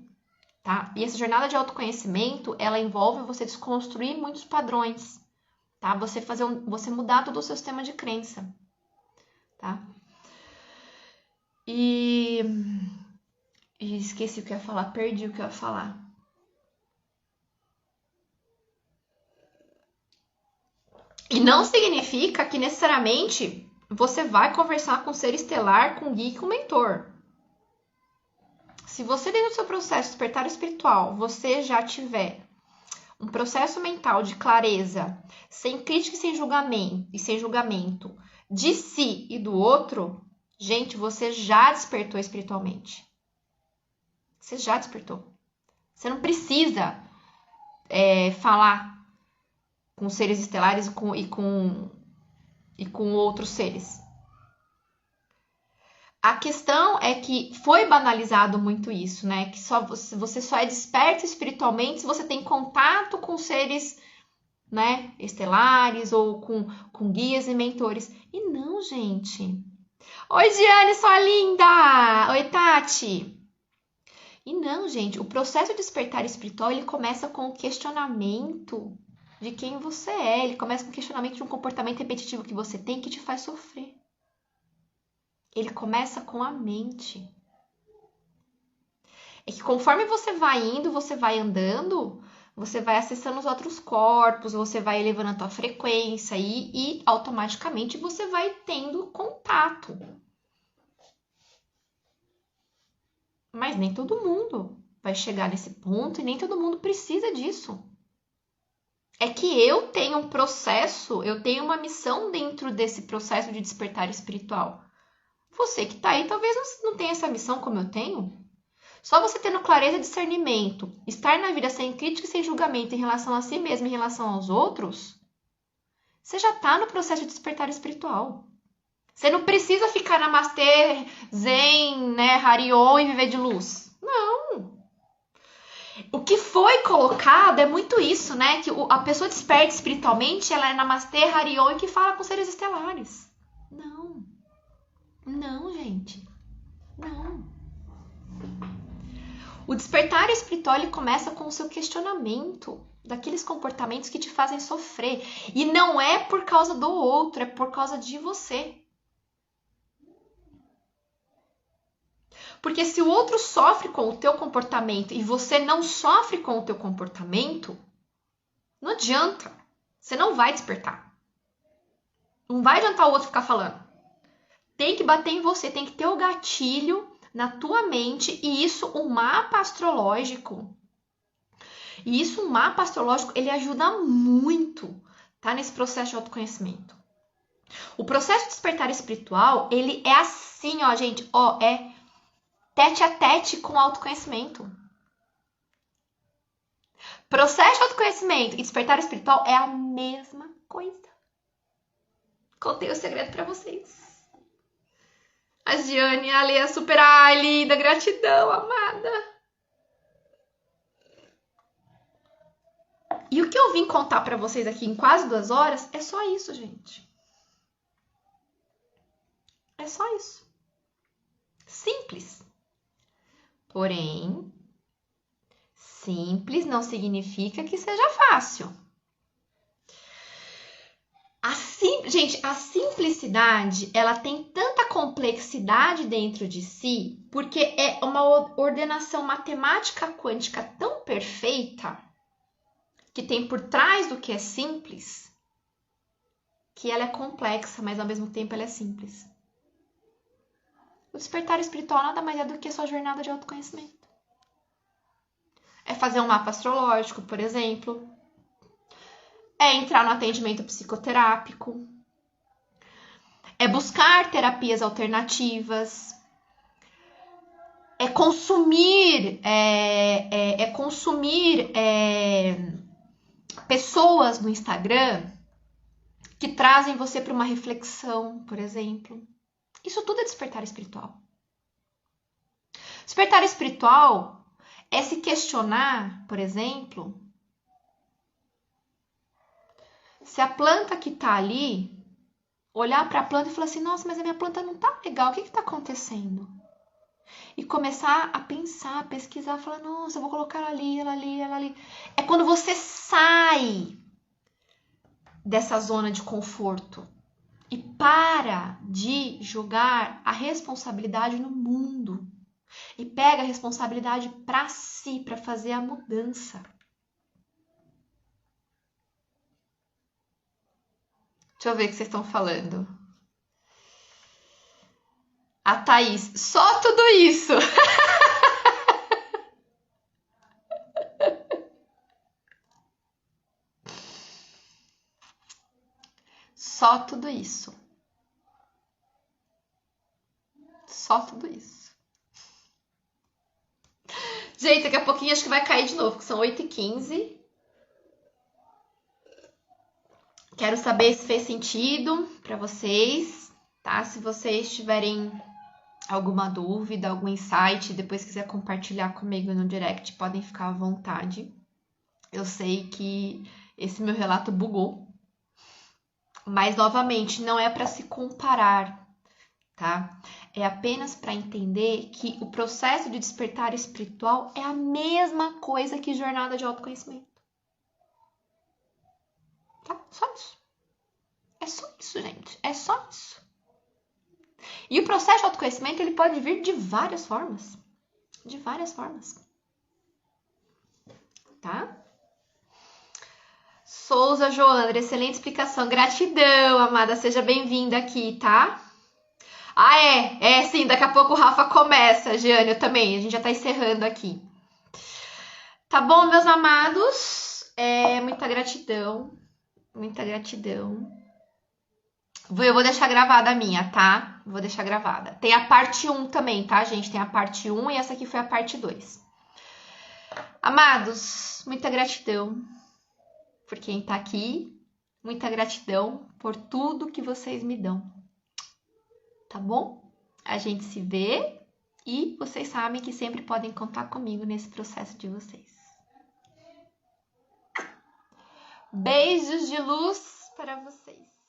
tá? E essa jornada de autoconhecimento, ela envolve você desconstruir muitos padrões, tá? Você mudar todo o seu sistema de crença, tá? E esqueci o que eu ia falar, perdi o que eu ia falar. E não significa que necessariamente você vai conversar com o ser estelar, com o guia e com o mentor. Se você, dentro do seu processo de despertar espiritual, você já tiver um processo mental de clareza, sem crítica e sem julgamento de si e do outro, gente, você já despertou espiritualmente. Você já despertou. Você não precisa falar com seres estelares e com outros seres. A questão é que foi banalizado muito isso, né? Que você só é desperto espiritualmente se você tem contato com seres, né, estelares ou com guias e mentores. E não, gente. Oi, Diane, sua linda! Oi, Tati! E não, gente, o processo de despertar espiritual, ele começa com o questionamento de quem você é. Ele começa com o questionamento de um comportamento repetitivo que você tem que te faz sofrer. Ele começa com a mente. É que conforme você vai indo, você vai andando, você vai acessando os outros corpos, você vai elevando a tua frequência e automaticamente você vai tendo contato. Mas nem todo mundo vai chegar nesse ponto e nem todo mundo precisa disso. É que eu tenho um processo, eu tenho uma missão dentro desse processo de despertar espiritual. Você que tá aí talvez não tenha essa missão como eu tenho. Só você tendo clareza e discernimento, estar na vida sem crítica e sem julgamento em relação a si mesmo, em relação aos outros, você já tá no processo de despertar espiritual. Você não precisa ficar namastê, zen, né, harion e viver de luz. Não. O que foi colocado é muito isso, né? Que a pessoa desperta espiritualmente, ela é namastê, harion e que fala com seres estelares. Não. Não, gente. Não. O despertar espiritual, ele começa com o seu questionamento daqueles comportamentos que te fazem sofrer. E não é por causa do outro, é por causa de você. Porque se o outro sofre com o teu comportamento e você não sofre com o teu comportamento, não adianta. Você não vai despertar. Não vai adiantar o outro ficar falando. Tem que bater em você, tem que ter o gatilho na tua mente e isso, um mapa astrológico. E isso, um mapa astrológico, ele ajuda muito, tá? Nesse processo de autoconhecimento. O processo de despertar espiritual, ele é assim, ó, gente, ó, é tete a tete com o autoconhecimento. Processo de autoconhecimento e despertar espiritual é a mesma coisa. Contei o segredo pra vocês. A Giane, a Lea, super, ai, linda, gratidão, amada. E o que eu vim contar pra vocês aqui em quase 2 horas é só isso, gente. É só isso. Simples. Porém, simples não significa que seja fácil. Gente, a simplicidade, ela tem tanta complexidade dentro de si, porque é uma ordenação matemática quântica tão perfeita, que tem por trás do que é simples, que ela é complexa, mas ao mesmo tempo ela é simples. O despertar espiritual nada mais é do que a sua jornada de autoconhecimento. É fazer um mapa astrológico, por exemplo. É entrar no atendimento psicoterápico. É buscar terapias alternativas. É consumir, pessoas no Instagram que trazem você para uma reflexão, por exemplo. Isso tudo é despertar espiritual. Despertar espiritual é se questionar, por exemplo, se a planta que tá ali, olhar para a planta e falar assim, nossa, mas a minha planta não tá legal, o que tá acontecendo? E começar a pensar, a pesquisar, falar, nossa, eu vou colocar ela ali, ela ali, ela ali. É quando você sai dessa zona de conforto e para de jogar a responsabilidade no mundo e pega a responsabilidade para si, para fazer a mudança. Deixa eu ver o que vocês estão falando. A Thaís, só tudo isso. Só tudo isso. Só tudo isso. Gente, daqui a pouquinho acho que vai cair de novo, que são 8h15. Quero saber se fez sentido para vocês, tá? Se vocês tiverem alguma dúvida, algum insight, depois quiser compartilhar comigo no direct, podem ficar à vontade. Eu sei que esse meu relato bugou, mas novamente não é para se comparar, tá? É apenas para entender que o processo de despertar espiritual é a mesma coisa que jornada de autoconhecimento. Tá? Só isso. É só isso, gente. É só isso. E o processo de autoconhecimento, ele pode vir de várias formas. De várias formas. Tá? Souza Joandra, excelente explicação. Gratidão, amada. Seja bem-vinda aqui, tá? Ah, sim. Daqui a pouco o Rafa começa, Giane. Eu também. A gente já tá encerrando aqui. Tá bom, meus amados? Muita gratidão. Muita gratidão. Eu vou deixar gravada a minha, tá? Vou deixar gravada. Tem a parte 1 também, tá, gente? Tem a parte 1 e essa aqui foi a parte 2. Amados, muita gratidão por quem tá aqui. Muita gratidão por tudo que vocês me dão. Tá bom? A gente se vê e vocês sabem que sempre podem contar comigo nesse processo de vocês. Beijos de luz para vocês.